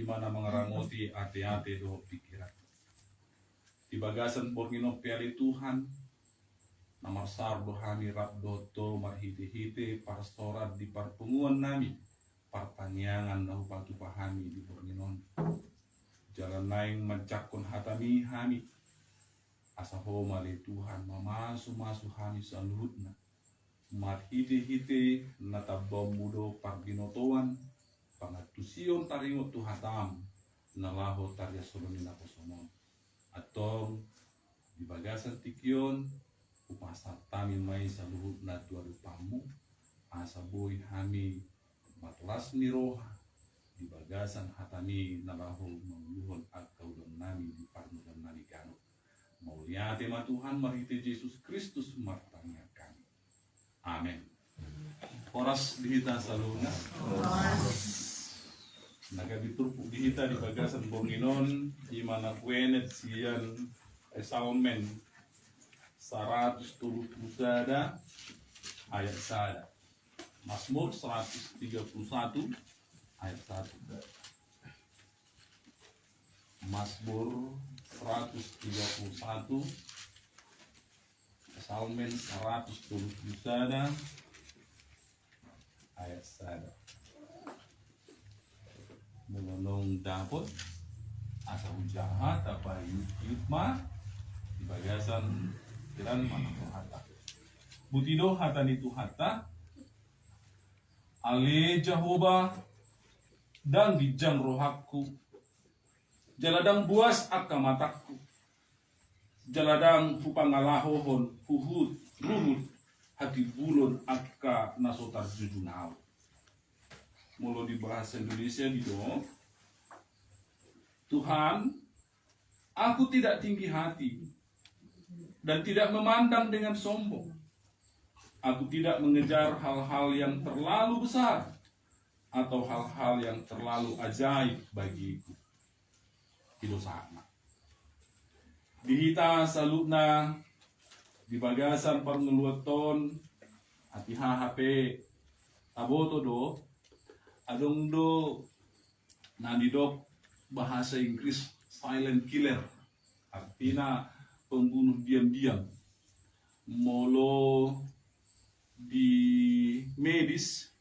mana mengeramoti ate-ate do pikiran. Di bagasan borngino piali Tuhan, namar sardo hani rabdo to marhite-hite parsorat di parpunguan nami, partanyangan nahu patu pahami di bornginon. Jalan naing mencakun hatami hami, asaho male Tuhan mamasu-masu hami saluhutna. Marhite-hite natabom mudo parbinotoan, pangatusion taringot tuhatam, nalaho tarya solomina kosomon. Atau di bagasan tikion upasat tami mai saluhut na tuaru pamu asaboi hami matlas miroha di bagasan hatami nalaho mengluhon akau dan nami di parnu dan nami kanu mauliate ma Tuhan marite Yesus Kristus martanya kami. Amin. Horas dihita saluna naga diturpuk dihita di bagasan bonginon di mana kuenet sian esaumen 130 sada ayat sada. Mazmur 131 ayat 1. Mazmur 131 esaumen 130 sada ayat sada. Mengonong dapot asa jahat apa hikmah di bagasan kiran mana hata butido hata nitu hata ale Jehovah dan bijang rohakku jaladang buas akka mataku jaladang pupangalahohon huhut ruhut hati bulon akka nasotar jujunau. Mulu di bahasa Indonesia gitu. Tuhan, aku tidak tinggi hati dan tidak memandang dengan sombong. Aku tidak mengejar hal-hal yang terlalu besar atau hal-hal yang terlalu ajaib bagiku. Itu sama. Dihita salutna di bagasan parnuluaton hati HP taboto do adong do nadidok bahasa Inggris silent killer, artinya pembunuh diam-diam. Molo di medis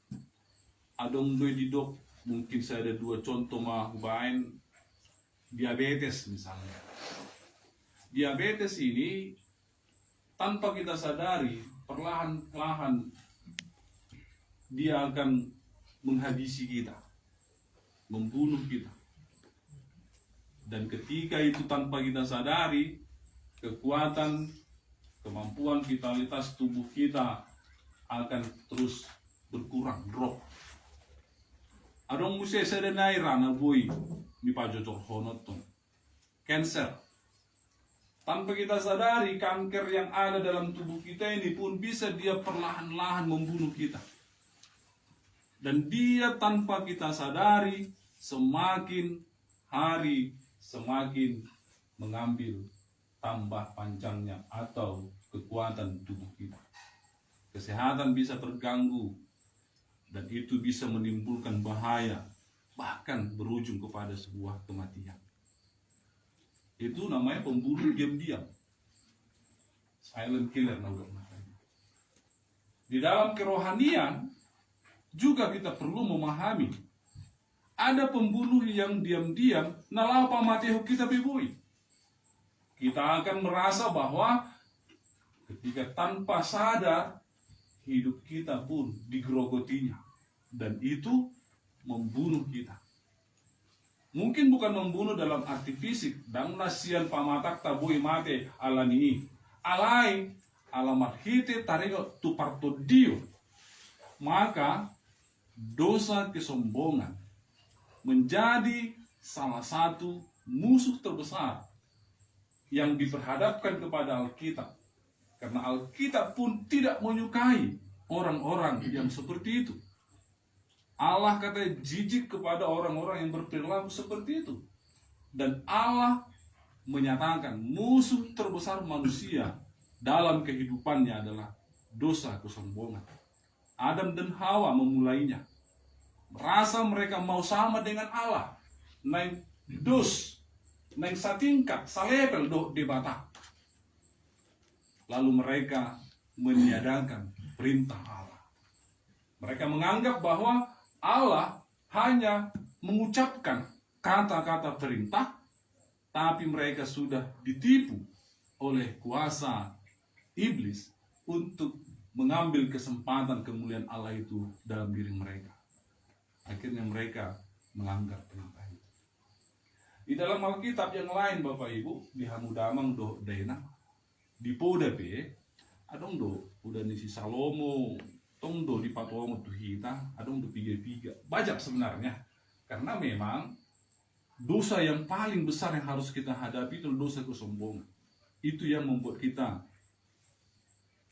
adong do didok, mungkin saya ada 2 contoh mah bain diabetes misalnya. Diabetes ini tanpa kita sadari perlahan-lahan dia akan menghabisi kita, membunuh kita. Dan ketika itu tanpa kita sadari, kekuatan, kemampuan vitalitas tubuh kita akan terus berkurang, drop. Adong muse sedenai rana boy mi pajocor honotong. Cancer. Tanpa kita sadari, kanker yang ada dalam tubuh kita ini pun bisa dia perlahan-lahan membunuh kita. Dan dia tanpa kita sadari semakin hari semakin mengambil tambah panjangnya atau kekuatan tubuh kita. Kesehatan bisa terganggu dan itu bisa menimbulkan bahaya, bahkan berujung kepada sebuah kematian. Itu namanya pembunuh diam-diam, silent killer namanya. Di dalam kerohanian juga kita perlu memahami ada pembunuh yang diam-diam nalapa matihu kita bibui. Kita akan merasa bahwa ketika tanpa sadar hidup kita pun digerogotinya dan itu membunuh kita. Mungkin bukan membunuh dalam arti fisik, dan nasian pamatak tabui mate alani alai alamat hite taringo tuparto dio. Maka dosa kesombongan menjadi salah satu musuh terbesar yang diperhadapkan kepada Alkitab. Karena Alkitab pun tidak menyukai orang-orang yang seperti itu. Allah kata jijik kepada orang-orang yang berperilaku seperti itu. Dan Allah menyatakan musuh terbesar manusia dalam kehidupannya adalah dosa kesombongan. Adam dan Hawa memulainya. Merasa mereka mau sama dengan Allah. naik dos, naik satingkat, salepel do di bata. Lalu mereka meniadakan perintah Allah. Mereka menganggap bahwa Allah hanya mengucapkan kata-kata perintah, tapi mereka sudah ditipu oleh kuasa iblis untuk mengambil kesempatan kemuliaan Allah itu dalam diri mereka. Akhirnya mereka melanggar perintah itu. Di dalam Alkitab yang lain Bapak Ibu, di Hamudamang do dena, di Podape, adong do udah nisi Salomo, tong do di Patuongo Tuhita, adong do piga-piga. Banyak sebenarnya, karena memang dosa yang paling besar yang harus kita hadapi itu dosa kesombongan. Itu yang membuat kita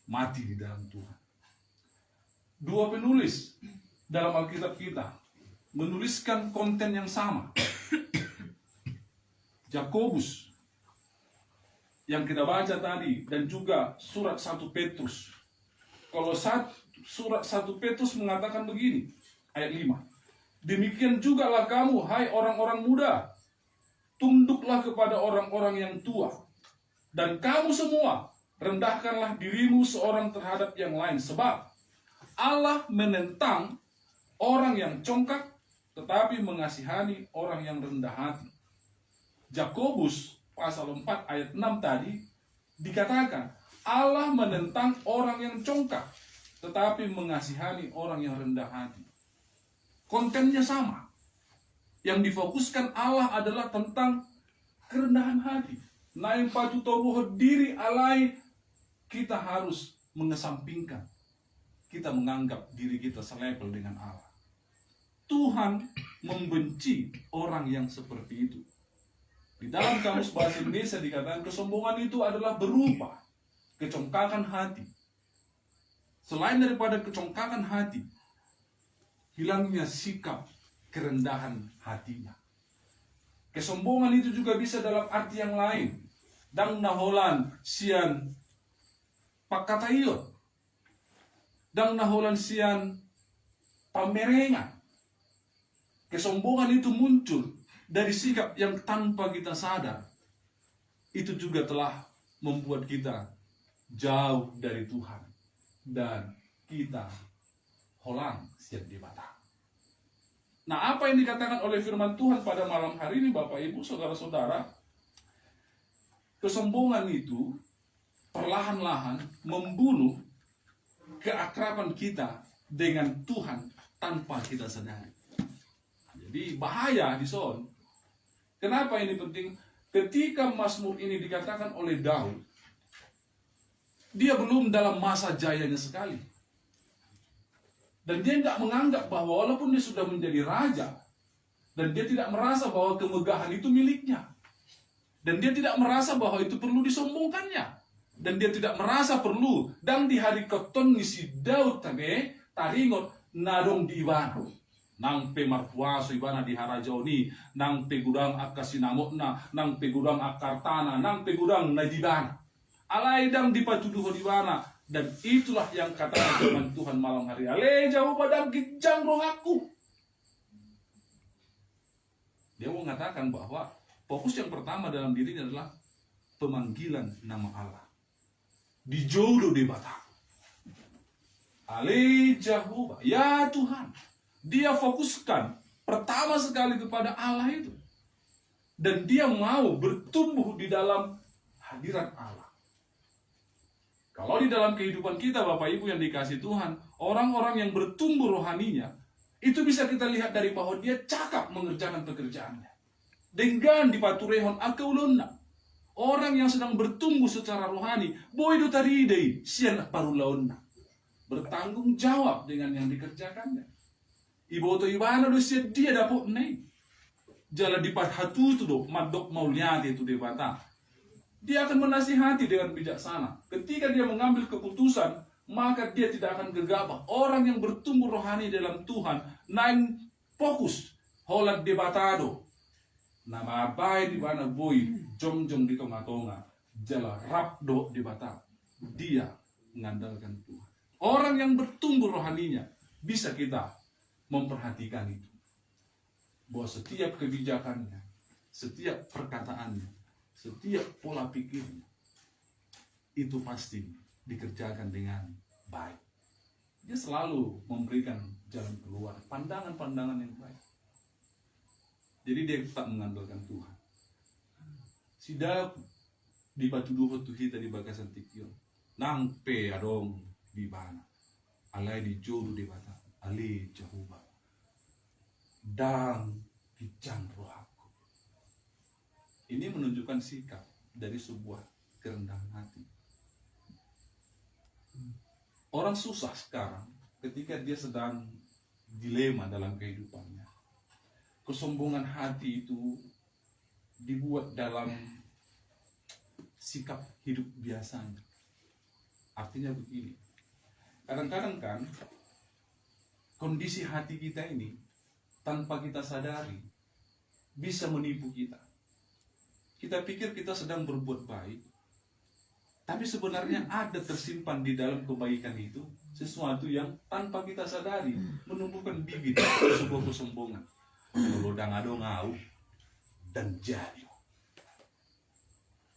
mati di dalam Tuhan. Dua penulis dalam Alkitab kita menuliskan konten yang sama. Yakobus yang kita baca tadi dan juga surat 1 Petrus. Kalau surat 1 Petrus mengatakan begini, ayat 5. Demikian jugalah kamu, hai orang-orang muda, tunduklah kepada orang-orang yang tua. Dan kamu semua, rendahkanlah dirimu seorang terhadap yang lain. Sebab Allah menentang orang yang congkak, tetapi mengasihani orang yang rendah hati. Yakobus pasal 4 ayat 6 tadi dikatakan, Allah menentang orang yang congkak, tetapi mengasihani orang yang rendah hati. Kontennya sama. Yang difokuskan Allah adalah tentang kerendahan hati. Naim patu tobuh diri alai, kita harus mengesampingkan. Kita menganggap diri kita selepel dengan Allah. Tuhan membenci orang yang seperti itu. Di dalam kamus bahasa Indonesia dikatakan kesombongan itu adalah berupa kecongkakan hati. Selain daripada kecongkakan hati, hilangnya sikap kerendahan hatinya. Kesombongan itu juga bisa dalam arti yang lain. Dang naholan sian pakatayot. Dang naholan sian pamerengan. Kesombongan itu muncul dari sikap yang tanpa kita sadar. Itu juga telah membuat kita jauh dari Tuhan. Dan kita holang siap di mata. Nah, apa yang dikatakan oleh firman Tuhan pada malam hari ini Bapak Ibu, saudara-saudara, kesombongan itu perlahan-lahan membunuh keakraban kita dengan Tuhan tanpa kita sadari. Jadi bahaya di son. Kenapa ini penting? Ketika Mazmur ini dikatakan oleh Daud, dia belum dalam masa jayanya sekali. Dan dia tidak menganggap bahwa walaupun dia sudah menjadi raja, dan dia tidak merasa bahwa kemegahan itu miliknya, dan dia tidak merasa bahwa itu perlu disombongkannya, dan dia tidak merasa perlu, dan di hari keton si Daud tabe taringot nadong di ibana, nang pe marpuaso ibana di harajoni, nang pe gudang akasinamotna, nang pe gudang akartana, nang pe gudang nadibana, alaidang dipatuduh di ibana. Dan itulah yang kata firman Tuhan malam hari. Ale jauh pada gijang roh aku. Dia mau mengatakan bahwa fokus yang pertama dalam dirinya adalah pemanggilan nama Allah. Dijodoh di bata. Ale jauh, ya Tuhan. Dia fokuskan pertama sekali kepada Allah itu. Dan dia mau bertumbuh di dalam hadirat Allah. Kalau di dalam kehidupan kita Bapak Ibu yang dikasih Tuhan, orang-orang yang bertumbuh rohaninya, itu bisa kita lihat dari bahwa dia cakap mengerjakan pekerjaannya. Dengan dipaturehon akaulonna. Orang yang sedang bertumbuh secara rohani, boido taridei sian parulaonna. Bertanggung jawab dengan yang dikerjakannya. Iboto ibana do sian dia dapat nei. Jala dipat hatu tu do madok mauliati itu debata. Dia akan menasihati dengan bijaksana. Ketika dia mengambil keputusan, maka dia tidak akan gegabah. Orang yang bertumbuh rohani dalam Tuhan, naik fokus, holat debatado. Nama baik di mana boy, jom-jom di tonga-tonga, jala rapdo debata. Dia mengandalkan Tuhan. Orang yang bertumbuh rohaninya, bisa kita memperhatikan itu. bahwa setiap kebijakannya, setiap perkataannya, setiap pola pikirnya itu pasti dikerjakan dengan baik. Dia selalu memberikan jalan keluar, pandangan-pandangan yang baik. Jadi dia tak mengandalkan Tuhan. Sidap di batu dua tu kita di bagasan tikion. Nang pe adong di bana. Alai di jodoh di bata. Ali Jehovah. Dan kijang rohaku. Ini menunjukkan sikap dari sebuah kerendahan hati. Orang susah sekarang ketika dia sedang dilema dalam kehidupannya. Kesombongan hati itu dibuat dalam sikap hidup biasanya. Artinya begini, kadang-kadang kan kondisi hati kita ini tanpa kita sadari bisa menipu kita. Kita pikir kita sedang berbuat baik, tapi sebenarnya ada tersimpan di dalam kebaikan itu sesuatu yang tanpa kita sadari menumbuhkan bibit sebuah kesombongan. Molodang ado ngau dan jadi.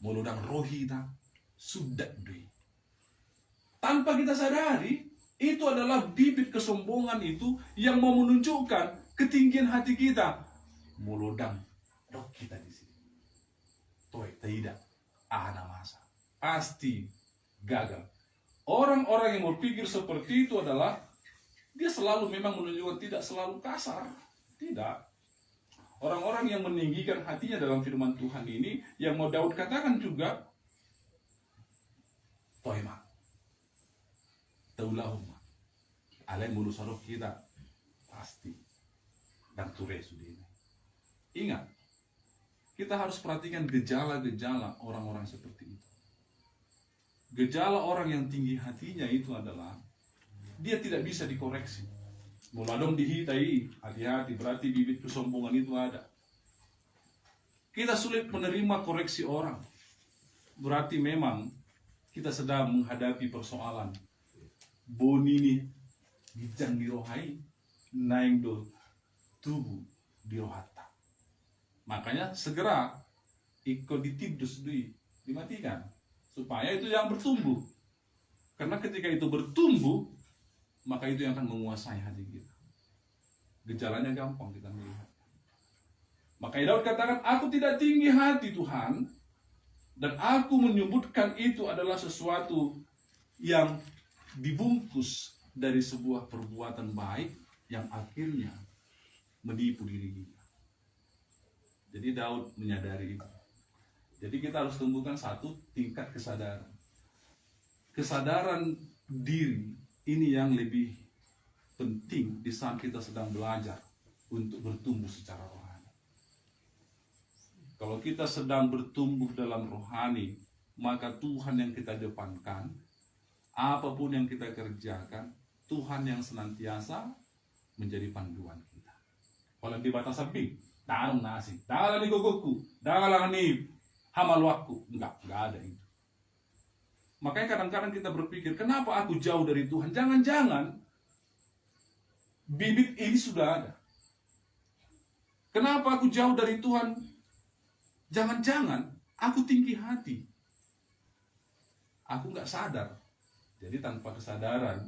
Molodang rohita sudah dui. Tanpa kita sadari, itu adalah bibit kesombongan itu yang mau menunjukkan ketinggian hati kita. Molodang roh kita di sini. Toh tidak ada masa. Pasti gagal. Orang-orang yang berpikir seperti itu adalah dia selalu memang menunjukkan tidak selalu kasar. Tidak. Orang-orang yang meninggikan hatinya dalam firman Tuhan ini, yang mau Daud katakan juga, Toima, Taulahumma, alain mulu saruh kita, pasti, dan ture sudina. Ingat, kita harus perhatikan gejala-gejala orang-orang seperti itu. Gejala orang yang tinggi hatinya itu adalah, dia tidak bisa dikoreksi. Muladong dihitai, hati-hati, berarti bibit kesombongan itu ada. Kita sulit menerima koreksi orang, berarti memang kita sedang menghadapi persoalan. Bonini gijang di rohai, naing do tubuh di rohata. Makanya segera ikut ditibdus dimatikan, supaya itu yang bertumbuh. Karena ketika itu bertumbuh, maka itu yang akan menguasai hati kita. Gejalanya gampang kita melihat. Makanya Daud katakan, aku tidak tinggi hati Tuhan, dan aku menyebutkan itu adalah sesuatu yang dibungkus dari sebuah perbuatan baik yang akhirnya menipu diri kita. Jadi Daud menyadari itu. Jadi kita harus tumbuhkan satu tingkat kesadaran. Kesadaran diri ini yang lebih penting di saat kita sedang belajar untuk bertumbuh secara rohani. Kalau kita sedang bertumbuh dalam rohani, maka Tuhan yang kita depankan, apapun yang kita kerjakan, Tuhan yang senantiasa menjadi panduan kita. Kalau di batas samping, dalam nasi, dalam ni gogoku, dalam ni hamal waktu, enggak ada itu. Makanya kadang-kadang kita berpikir, kenapa aku jauh dari Tuhan? Jangan-jangan bibit ini sudah ada. Kenapa aku jauh dari Tuhan? Jangan-jangan aku tinggi hati. Aku nggak sadar. Jadi tanpa kesadaran,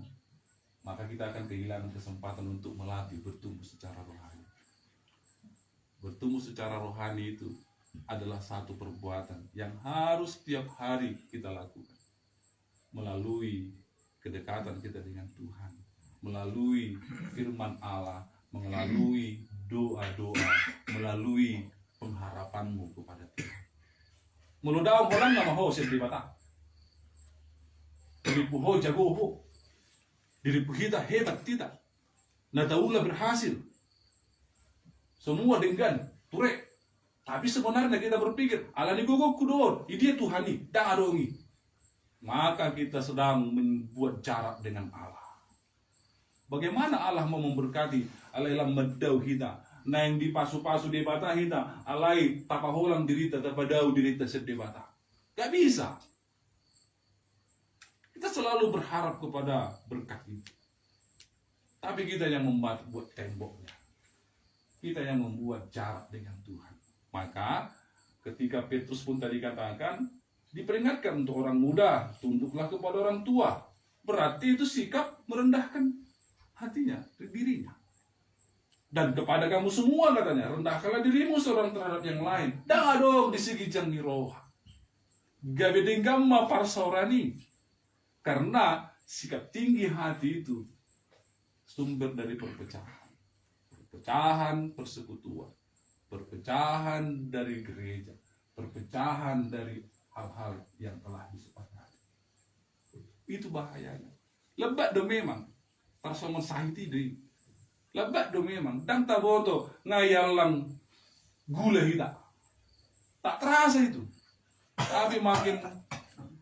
maka kita akan kehilangan kesempatan untuk melatih bertumbuh secara rohani. Bertumbuh secara rohani itu adalah satu perbuatan yang harus setiap hari kita lakukan. Melalui kedekatan kita dengan Tuhan, melalui firman Allah, melalui doa-doa, melalui pengharapanmu kepada Tuhan. Muludau orang nama ho sendiri bata. Diripu ho jago ho. Diripu kita hebat tidak. Nataula berhasil. Semua dengan ture. Tapi sebenarnya kita berpikir, ala ni gogo kudor, dia Tuhani, dah adongi. Maka kita sedang membuat jarak dengan Allah. Bagaimana Allah mau memberkati alailam medau kita, na yang dipasu-pasu di bata kita, alai tapaholang dirita tapadau dirita sedebata. Gak bisa. Kita selalu berharap kepada berkat itu. Tapi kita yang membuat temboknya. Kita yang membuat jarak dengan Tuhan. Maka ketika Petrus pun tadi katakan, diperingatkan untuk orang muda, tunduklah kepada orang tua. Berarti itu sikap merendahkan hatinya, dirinya. Dan kepada kamu semua katanya, rendahkanlah dirimu seorang terhadap yang lain. Dah dong di segi jangi roh. Gabedeng gamma parsaurani. Karena sikap tinggi hati itu sumber dari perpecahan. Perpecahan persekutuan. Perpecahan dari gereja. Perpecahan dari hal-hal yang telah disepakati. Itu bahayanya. Lebat do memang. Parsoman sahiti di. Lebat do memang. Dan taboto ngayalang gula kita. Tak terasa itu. Tapi makin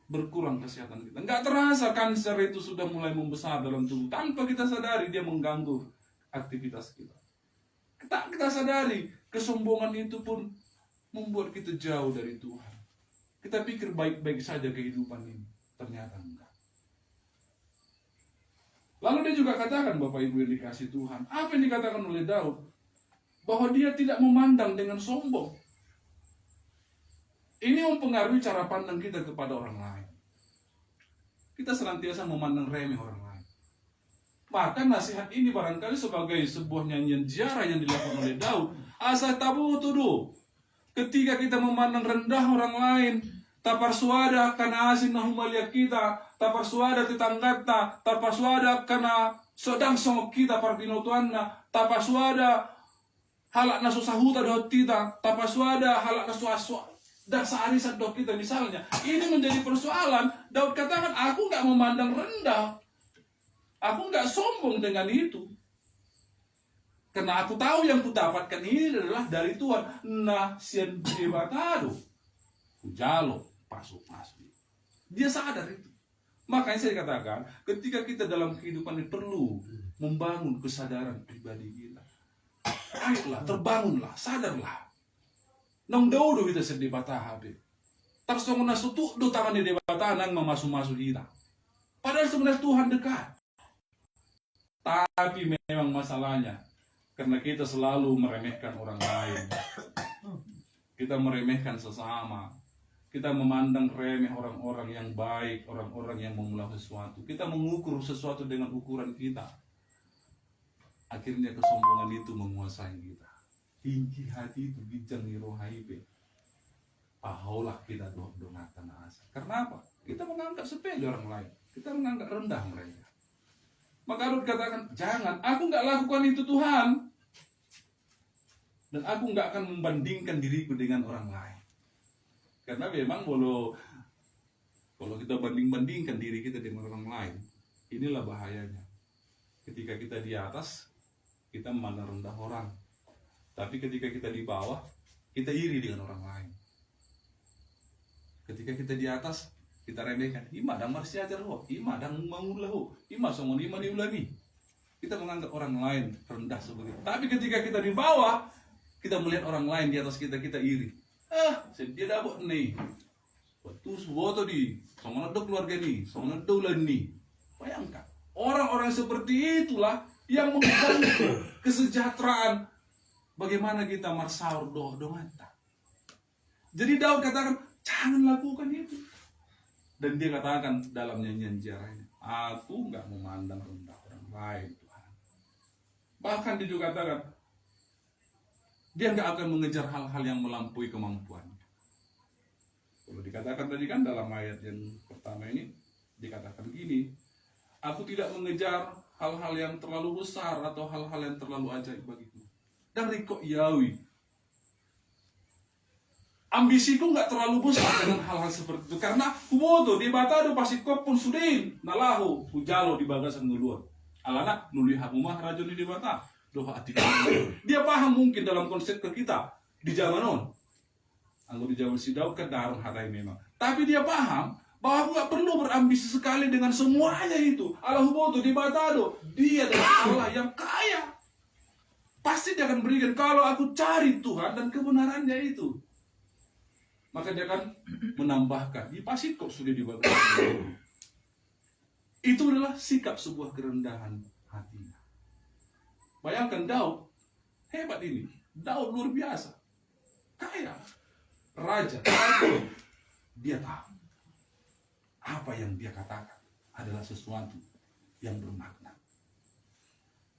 berkurang kesehatan kita. Nggak terasa kanker itu sudah mulai membesar dalam tubuh. Tanpa kita sadari dia mengganggu aktivitas kita. Kita sadari kesombongan itu pun membuat kita jauh dari Tuhan. Kita pikir baik-baik saja kehidupan ini. Ternyata enggak. Lalu dia juga katakan, Bapak Ibu yang dikasih Tuhan. Apa yang dikatakan oleh Daud? Bahwa dia tidak memandang dengan sombong. Ini mempengaruhi cara pandang kita kepada orang lain. Kita senantiasa memandang remeh orang lain. Maka nasihat ini barangkali sebagai sebuah nyanyian ziarah yang dilakukan oleh Daud. Asa tabu tuduh. Ketika kita memandang rendah orang lain, tapar suada kana asin na humalia kita, tapar suada tetanggata, tapar suada kana sedang songok kita par binotuanna, tapar suada halak na susahuta dohot kita, tapar suada halak na suaswa. Dan searisan dok kita misalnya, ini menjadi persoalan. Daud katakan, aku nggak memandang rendah, aku nggak sombong dengan itu, karena aku tahu yang kudapatkan ini adalah dari Tuhan. Nah, sian debatado, ujalo, pasuk. Dia sadar itu. Makanya saya katakan, ketika kita dalam kehidupan ini perlu membangun kesadaran pribadi kita. Ayolah, terbangunlah, sadarlah. Nang daudo kita sedih batah habis. Tarsong nasutu do tangan di debata nang memasuk kita. Padahal sebenarnya Tuhan dekat. Tapi memang masalahnya karena kita selalu meremehkan orang lain. Kita meremehkan sesama. Kita memandang remeh orang-orang yang baik, orang-orang yang memulai sesuatu. Kita mengukur sesuatu dengan ukuran kita. Akhirnya kesombongan itu menguasai kita. Tinggi hati itu bijang rohaibe. Aholah kita donatan asa. Karena apa? Kita menganggap sepele orang lain. Kita menganggap rendah mereka. Maka Daud katakan, jangan, aku nggak lakukan itu Tuhan. Dan aku nggak akan membandingkan diriku dengan orang lain. Karena memang kalau kita banding-bandingkan diri kita dengan orang lain, inilah bahayanya. Ketika kita di atas, kita memandang rendah orang. Tapi ketika kita di bawah, kita iri dengan orang lain. Ketika kita di atas, kita remehkan. Ima dan marsi ajar ho, ima dan mangulah ho, ima songon ima diulami. Kita menganggap orang lain rendah seperti itu. Tapi ketika kita di bawah, kita melihat orang lain di atas kita, kita iri. Dia dapat nih. Waktu suatu di, songon ada keluarga nih, songon ada ulan nih. Bayangkan, orang-orang seperti itulah yang mengganggu kesejahteraan. Bagaimana kita marsaur doh-dohanta. Jadi Daud katakan, jangan lakukan itu. Dan dia katakan dalam nyanyian ziarahnya, aku nggak memandang rendah orang lain Tuhan. Bahkan dia juga katakan, dia nggak akan mengejar hal-hal yang melampaui kemampuannya. Kalau dikatakan tadi kan dalam ayat yang pertama ini, dikatakan gini, aku tidak mengejar hal-hal yang terlalu besar atau hal-hal yang terlalu ajaib bagiku. Dan riko yawi. Ambisiku nggak terlalu besar dengan hal-hal seperti itu. Karena kumoto di batado pasti kop pun sudin. Nalahu hujalo di bagasan nguluan. Alana nuli hamumah rajuni di bata. Doa hati. Dia paham mungkin dalam konsep ke kita. Di zaman on. Anggo di zaman si Daud kan darun harai memang. Tapi dia paham bahwa aku nggak perlu berambisi sekali dengan semuanya itu. Allah humoto di batado. Dia adalah Allah yang kaya. Pasti dia akan berikan kalau aku cari Tuhan dan kebenarannya itu. Maka dia akan menambahkan. Ini pasti kok sudah dibaca. Itu adalah sikap sebuah kerendahan hatinya. Bayangkan Daud Hebat ini. Daud luar biasa. Kaya. Raja. Dia tahu. Apa yang dia katakan adalah sesuatu yang bermakna.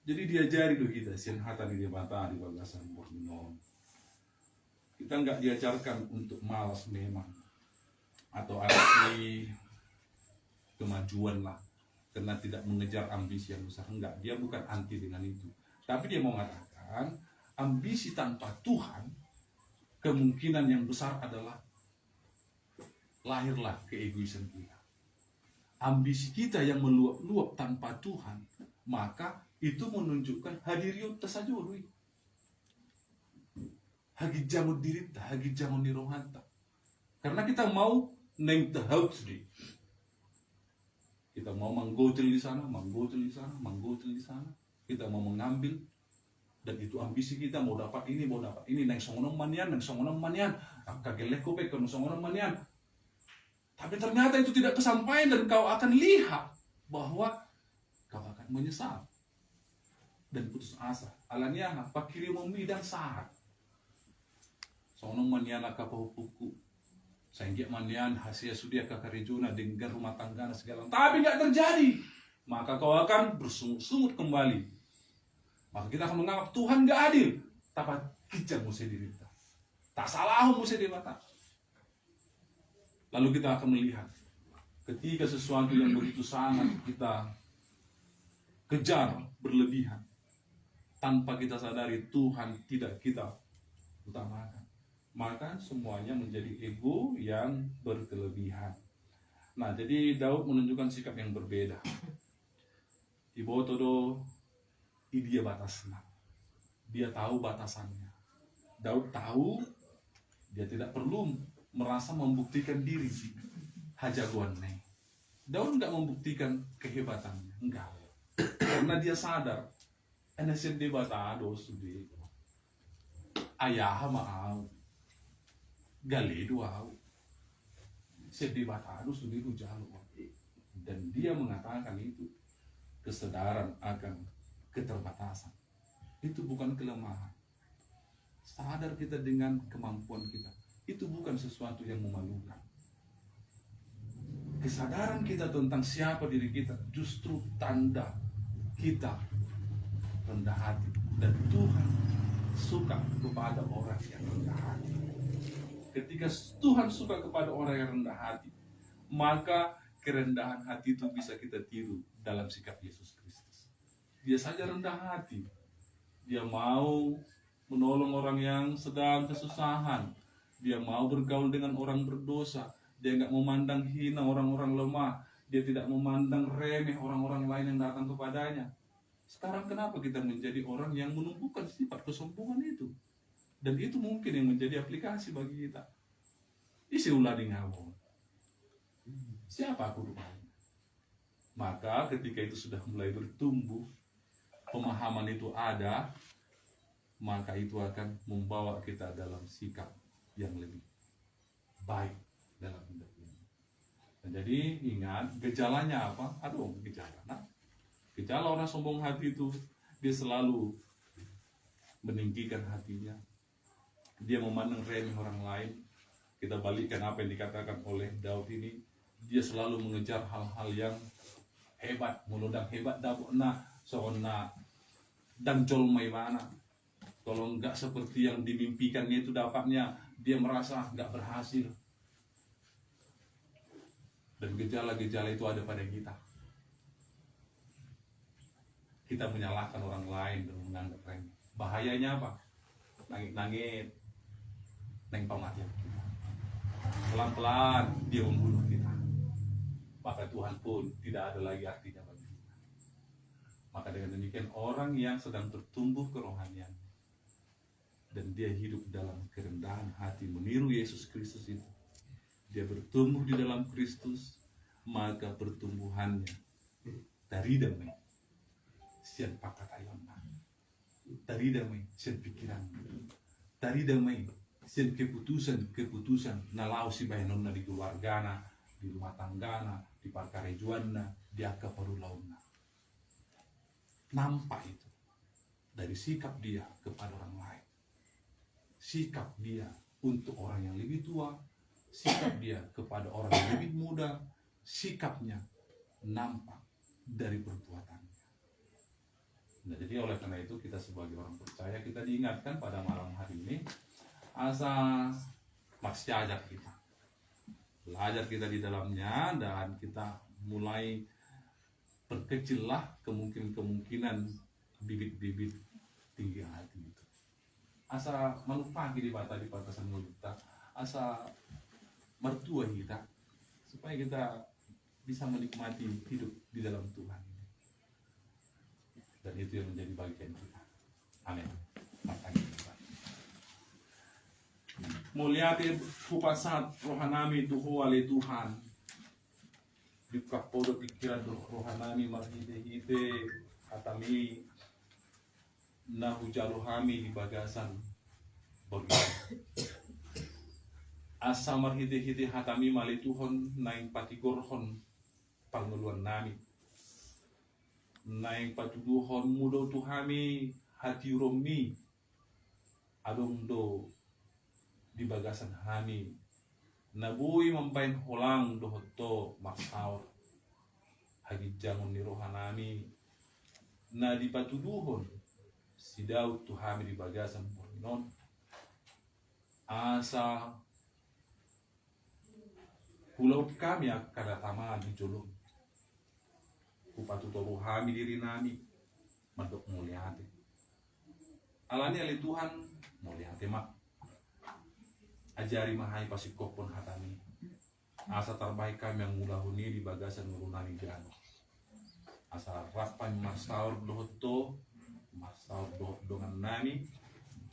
Jadi diajari loh kita. Sian hatani dia mata di bagasan borminon. Kita nggak diajarkan untuk malas memang. Atau arti kemajuan lah. Karena tidak mengejar ambisi yang besar. Enggak, dia bukan anti dengan itu. Tapi dia mau mengatakan, ambisi tanpa Tuhan, kemungkinan yang besar adalah lahirlah keegoisan kita. Ambisi kita yang meluap-luap tanpa Tuhan, maka itu menunjukkan hadiriut tasajurui. Hagi jamud dirita, hagi jamud nirohanta. Karena kita mau neng tahaut sedih. Kita mau menggotel di sana, menggotel di sana, menggotel di sana. Kita mau mengambil, dan itu ambisi kita mau dapat ini, neng songonom manian, kagelek kopek neng songonom manian. Tapi ternyata itu tidak kesampaian dan kau akan lihat bahwa kau akan menyesal dan putus asa. Alanya pakiri memidang saat. Songonom manian akapahupuku. Sehingga manian hasil sudia kakarejuna dengan rumah tangga segala. Tapi nggak terjadi. Maka kau akan bersungut-sungut kembali. Maka kita akan menganggap Tuhan nggak adil. Tapi kijang mesti dirita. Tak salah mesti dimata. Lalu kita akan melihat. Ketika sesuatu yang begitu sangat kita kejar berlebihan. Tanpa kita sadari Tuhan tidak kita utamakan. Maka semuanya menjadi ego yang berkelebihan. Nah, jadi Daud menunjukkan sikap yang berbeda. Ibotodo dia batasnya. Dia tahu batasannya. Daud tahu dia tidak perlu merasa membuktikan diri. Hajagoan nih. Daud enggak membuktikan kehebatannya, enggak. Karena dia sadar, enasen de batado sudah. Ayah mau. Galedo au. Sedih batado sudah jalo. Dan dia mengatakan itu kesadaran akan keterbatasan. Itu bukan kelemahan. Sadar kita dengan kemampuan kita. Itu bukan sesuatu yang memalukan. Kesadaran kita tentang siapa diri kita justru tanda kita rendah hati. Dan Tuhan suka kepada orang yang rendah hati. Ketika Tuhan suka kepada orang yang rendah hati, maka kerendahan hati itu bisa kita tiru dalam sikap Yesus Kristus. Dia saja rendah hati. Dia mau menolong orang yang sedang kesusahan. Dia mau bergaul dengan orang berdosa. Dia nggak memandang hina orang-orang lemah. Dia tidak memandang remeh orang-orang lain yang datang kepadanya. Sekarang kenapa kita menjadi orang yang menumbuhkan sifat kesombongan itu? Dan itu mungkin yang menjadi aplikasi bagi kita. Isi ulading ngawon. Siapa aku rupanya? Maka ketika itu sudah mulai bertumbuh, pemahaman itu ada, maka itu akan membawa kita dalam sikap yang lebih baik dalam hidup ini. Dan jadi ingat, gejalanya apa? Aduh, gejala. Nah, gejala orang sombong hati itu, dia selalu meninggikan hatinya. Dia memandang remeh orang lain. Kita balikkan apa yang dikatakan oleh Daud ini. Dia selalu mengejar hal-hal yang hebat, muludang hebat dabona soona dan jolmai mana. Kalau enggak seperti yang dimimpikannya itu dapatnya, dia merasa enggak berhasil. Dan gejala-gejala itu ada pada kita. Kita menyalahkan orang lain dan menganggap remeh. Bahayanya apa? Nangit-nangit, neng pamatian kita. Pelan-pelan dia membunuh kita. Maka Tuhan pun tidak ada lagi artinya bagi kita. Maka dengan demikian orang yang sedang bertumbuh kerohanian dan dia hidup dalam kerendahan hati meniru Yesus Kristus itu, dia bertumbuh di dalam Kristus, maka pertumbuhannya dari damai sian pakatayona, dari damai sian pikiran, dari damai sian keputusan nalau si bayanonna di keluargana, di rumah tanggana, di parkarejuanna, di akaparulauna. Nampak itu. dari sikap dia kepada orang lain. Sikap dia untuk orang yang lebih tua, sikap dia kepada orang yang lebih muda, sikapnya nampak dari perbuatannya. Nah, jadi oleh karena itu kita sebagai orang percaya, kita diingatkan pada malam hari ini, asa masih ajar kita. Belajar kita di dalamnya, dan kita mulai perkecillah kemungkinan bibit-bibit tinggi hati itu. Asa manupagi di batasan mulut kita, asa mertua kita, supaya kita bisa menikmati hidup di dalam Tuhan. Dan itu yang menjadi bagian kita. Amin. Mulyati kupasat rohanami tuhu ale Tuhan. Di kapodo pikiran rohanami marhite-hite atami na hujalohami di bagasan bagi asa marhite-hite hatami mali Tuhan naing patigorhon panguluan nami naing patuduhon mudo tuhami hati romi adong do di bagasan hani nabui mampain holang dohoto masaur hagi jangon ni rohanami na di patuduhon si Daud tuhami di bagasan pornon asa pulau kami kada tama di jolong upatu rohami diri nami mandok mulyate alani ali Tuhan mulyate mak ajari mahai pasikopon hatami asa terbaik kami yang mulahuni di bagasan ngurunani gano asa rapan masaur dohoto masaur dengan nami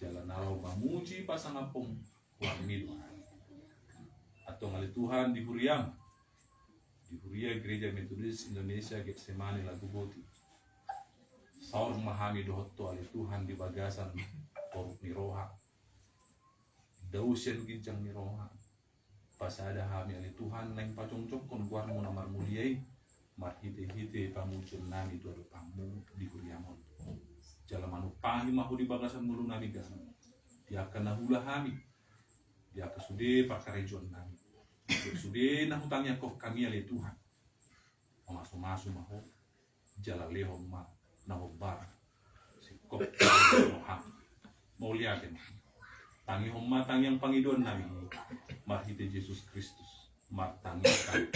jalan arau mamuji pasangapong kuami doa atau ngali Tuhan di Huriam di Huria Gereja Metodis Indonesia Getsemani Lagu Boti saur mahami dohoto ali Tuhan di bagasan koruk niroha dausen gincang niroha pasada hami ali Tuhan neng pacongcok kon kuar mu namar muliai marhite-hite pamucun nami tu adu pamu di Huriamon jalamanu pahi mahu di bagasan mulu nami gasan dia akan nahula hami dia kesude pakarejon nami kesude nahutangnya kok kami ali Tuhan masu-masu mahu jala leho ma nahobar si kok roham mau lihat tangi homma tangi yang pangidon nami marhite Yesus Kristus martangi kami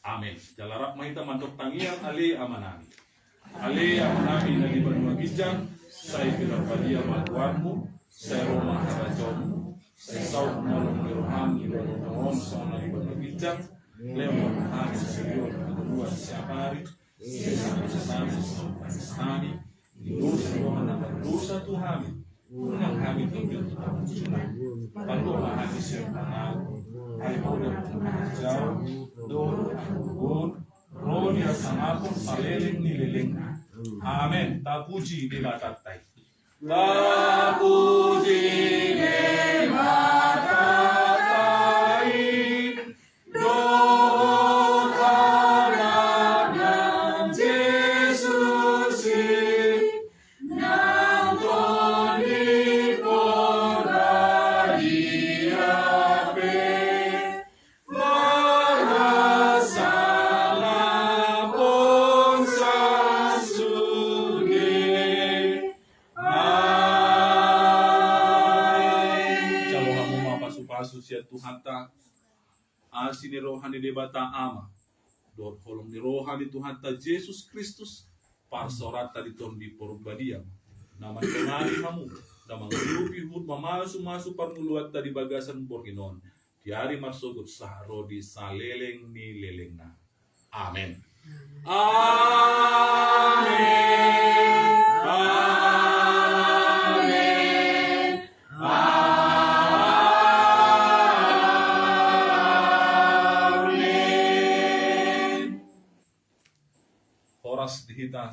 amin jalarap mahita mantok tangi yang ale amanami na di benua gijang saya bilang padia makuanmu saya rumah harajomu saya saut nolong diroham di benua sona di benua gijang lewat hari serius kedua siapa hari sami dosa dosa Tuhan unang kami tunjuk palu mahami siyang ay udah jauh doon gun rodia sangapon saleling nililing amen tapuji di matatay tapuji di matatay doon halagang Jesus susia Tuhan ta asini rohani debata ama dot holong ni rohani Tuhan ta Yesus Kristus parsorata di tom di porbadiam nama tonari hamu nama ngurupi hut mamasu parmuluat tadi bagasan borginon tiari marsogut sahrodi saleleng ni lelengna amen amen horas dihitas